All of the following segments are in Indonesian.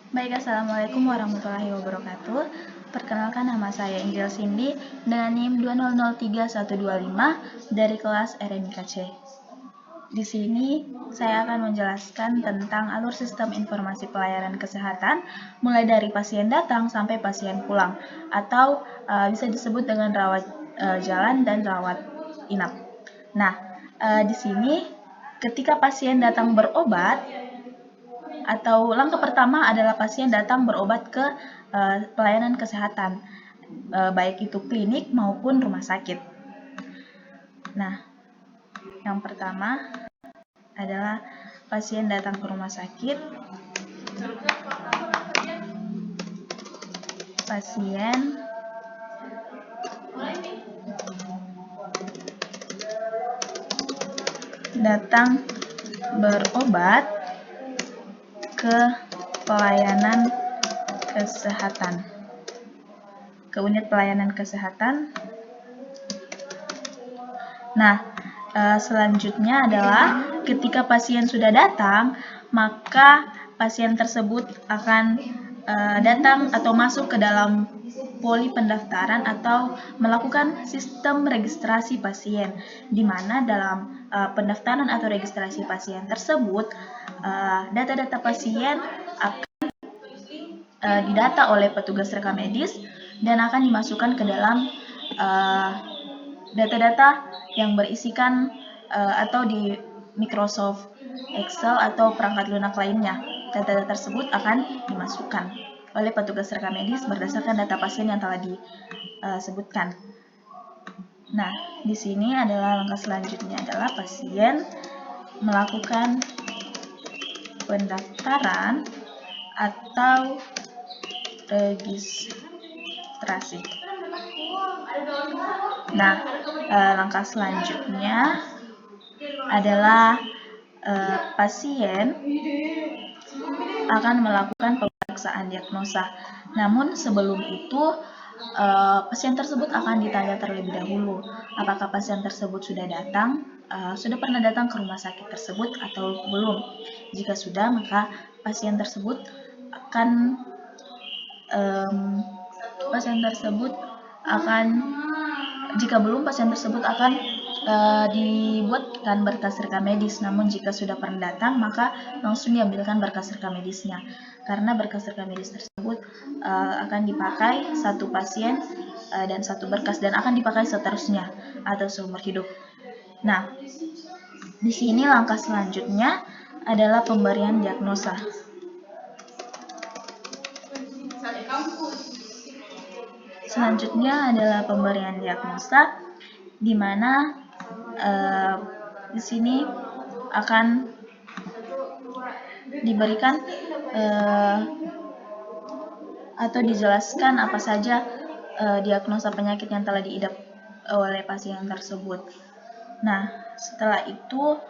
Baik, Assalamualaikum warahmatullahi wabarakatuh. Perkenalkan, nama saya Angel Cindy dengan NIM 2003125 dari kelas RMIKC. Di sini saya akan menjelaskan tentang alur sistem informasi pelayanan kesehatan mulai dari pasien datang sampai pasien pulang, atau bisa disebut dengan rawat jalan dan rawat inap. Nah, di sini ketika pasien datang berobat, atau langkah pertama adalah pasien datang berobat ke pelayanan kesehatan, baik itu klinik maupun rumah sakit. Nah, yang pertama adalah pasien datang ke rumah sakit. Pasien datang berobat ke pelayanan kesehatan, ke unit pelayanan kesehatan. Nah, selanjutnya adalah ketika pasien sudah datang, maka pasien tersebut akan datang atau masuk ke dalam poli pendaftaran atau melakukan sistem registrasi pasien, di mana dalam pendaftaran atau registrasi pasien tersebut, data-data pasien akan didata oleh petugas rekam medis dan akan dimasukkan ke dalam data-data yang berisikan atau di Microsoft Excel atau perangkat lunak lainnya. Data-data tersebut akan dimasukkan oleh petugas rekam medis berdasarkan data pasien yang telah disebutkan. Nah, di sini adalah langkah selanjutnya adalah pasien melakukan pendaftaran atau registrasi. Nah, langkah selanjutnya adalah pasien akan melakukan pemeriksaan diagnosa. Namun sebelum itu, pasien tersebut akan ditanya terlebih dahulu apakah pasien tersebut sudah pernah datang ke rumah sakit tersebut atau belum. Jika sudah, maka pasien tersebut akan jika belum, pasien tersebut akan dibuatkan berkas rekam medis. Namun jika sudah pernah datang, maka langsung diambilkan berkas rekam medisnya, karena berkas rekam medis tersebut akan dipakai satu pasien dan satu berkas, dan akan dipakai seterusnya atau seumur hidup. Nah, di sini langkah selanjutnya adalah pemberian diagnosa. Selanjutnya adalah pemberian diagnosa, di mana di sini akan diberikan atau dijelaskan apa saja diagnosa penyakit yang telah diidap oleh pasien tersebut. Nah, setelah itu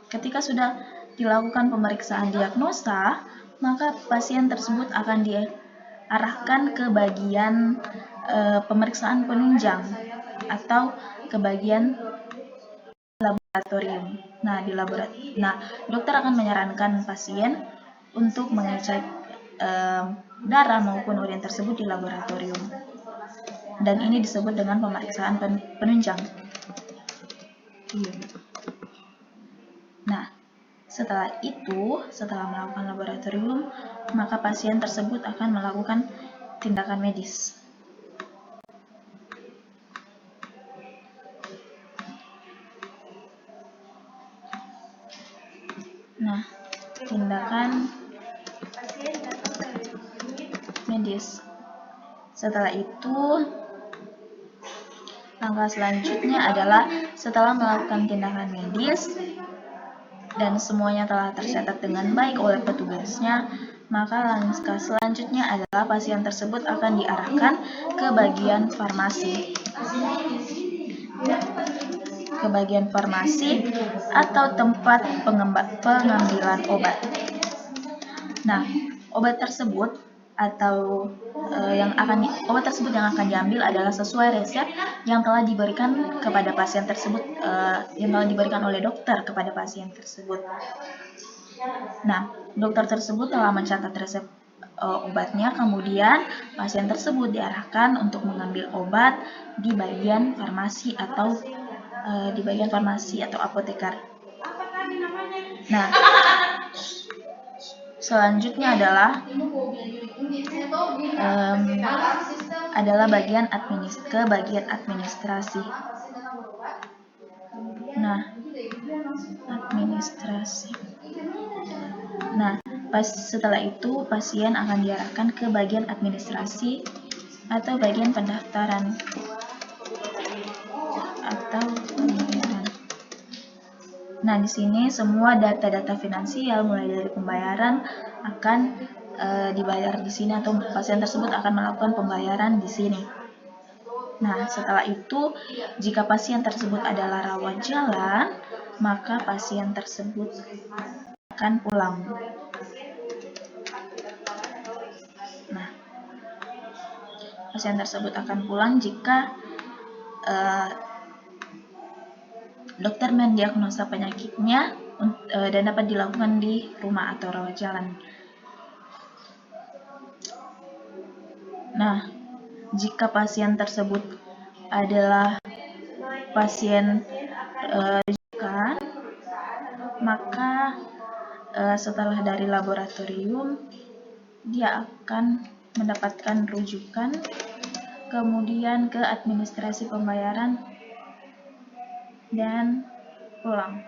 ketika sudah dilakukan pemeriksaan diagnosa, maka pasien tersebut akan diarahkan ke bagian pemeriksaan penunjang atau ke bagian laboratorium. Nah, dokter akan menyarankan pasien untuk mengecek darah maupun urin tersebut di laboratorium. Dan ini disebut dengan pemeriksaan penunjang. Nah, setelah melakukan laboratorium, maka pasien tersebut akan melakukan tindakan medis. Nah, tindakan medis. Setelah itu, langkah selanjutnya adalah setelah melakukan tindakan medis dan semuanya telah tercatat dengan baik oleh petugasnya, maka langkah selanjutnya adalah pasien tersebut akan diarahkan ke bagian farmasi atau tempat pengambilan obat. Nah, obat tersebut atau obat tersebut yang akan diambil adalah sesuai resep yang telah diberikan kepada pasien tersebut, yang telah diberikan oleh dokter kepada pasien tersebut. Nah, dokter tersebut telah mencatat resep obatnya, kemudian pasien tersebut diarahkan untuk mengambil obat di bagian farmasi atau apoteker. Nah, selanjutnya adalah bagian administrasi. Nah, setelah itu pasien akan diarahkan ke bagian administrasi atau bagian pendaftaran Nah, di sini semua data-data finansial mulai dari pembayaran akan dibayar di sini, atau pasien tersebut akan melakukan pembayaran di sini. Nah, setelah itu jika pasien tersebut adalah rawat jalan, maka pasien tersebut akan pulang. Nah, pasien tersebut akan pulang jika dokter mendiagnosa penyakitnya dan dapat dilakukan di rumah atau rawat jalan. Nah, jika pasien tersebut adalah pasien rujukan, maka setelah dari laboratorium dia akan mendapatkan rujukan, kemudian ke administrasi pembayaran dan pulang.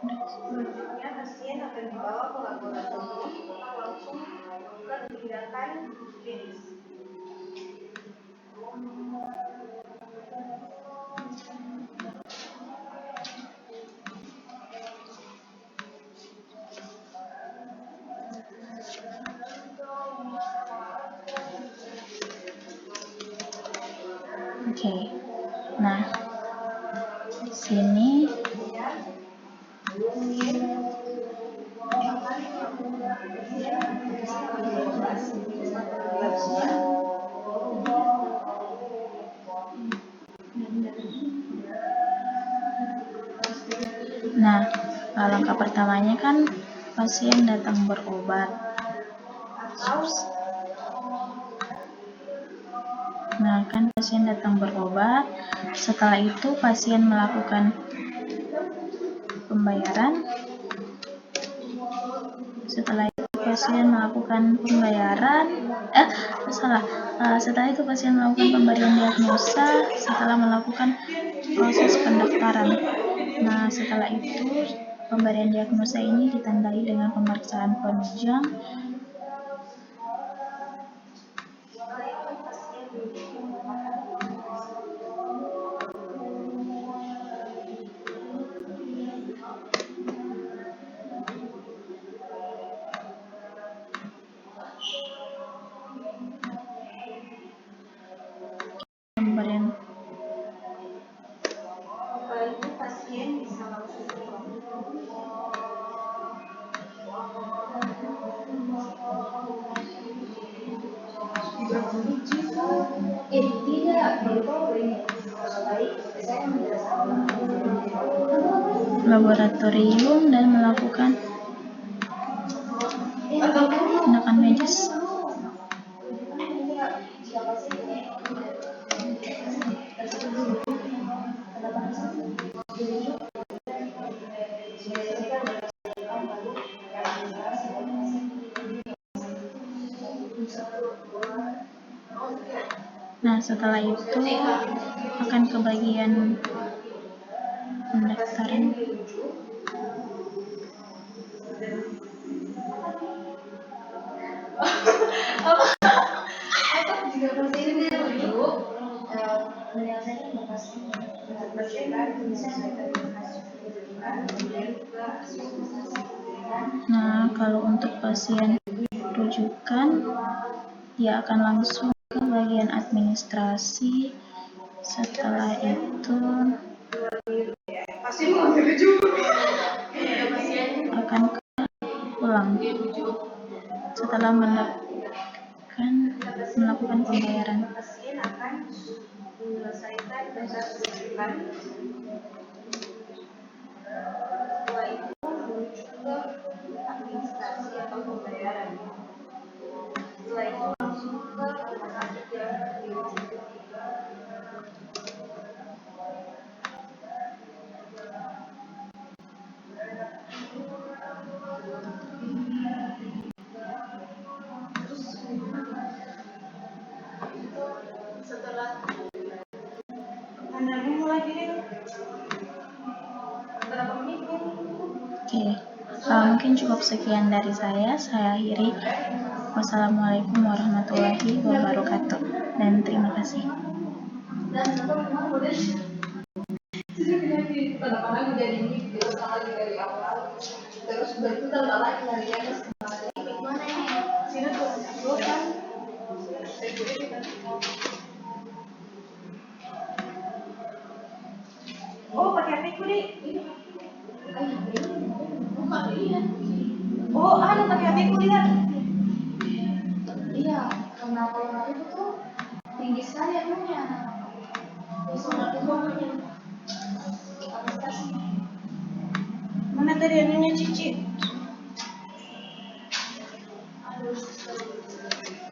Selanjutnya pasien akan dibawa ke laboratorium atau langsung ke tindakan klinis. Oke. Nah, di sini langkah pertamanya kan pasien datang berobat. Setelah itu pasien melakukan pembayaran. Setelah itu pasien melakukan pemberian diagnosa setelah melakukan proses pendaftaran. Nah, setelah itu pemberian diagnosa ini ditandai dengan pemeriksaan penunjang. Pasien bisa langsung laboratorium dan melakukan tindakan medis. Nah, setelah itu akan ke bagian pendaftaran. Nah, kalau untuk pasien rujukan, dia akan langsung ke bagian administrasi. Setelah itu akan pulang. setelah melakukan pembayaran. Pasien akan menyelesaikan tugas rujukan. Setelah itu menuju ke administrasi atau pembayaran. Setelah itu langsung ke rumah sakit yang dirujuk. Setelah Anda mulai gini, berapa menit? Oke, mungkin cukup sekian dari saya. Saya akhiri. Wassalamualaikum warahmatullahi wabarakatuh. Dan terima kasih. Kadang-kadang jadi gitu sekali dari awal, terus begitu tambah lagi dari atas gimana ini? Sini tuh kan? Oh, pakai HP ku deh. Oh, ada pakai HP ku lihat. Iya, karena kalau itu tuh tinggi sekali anunya. Mana tadi anunya Cici?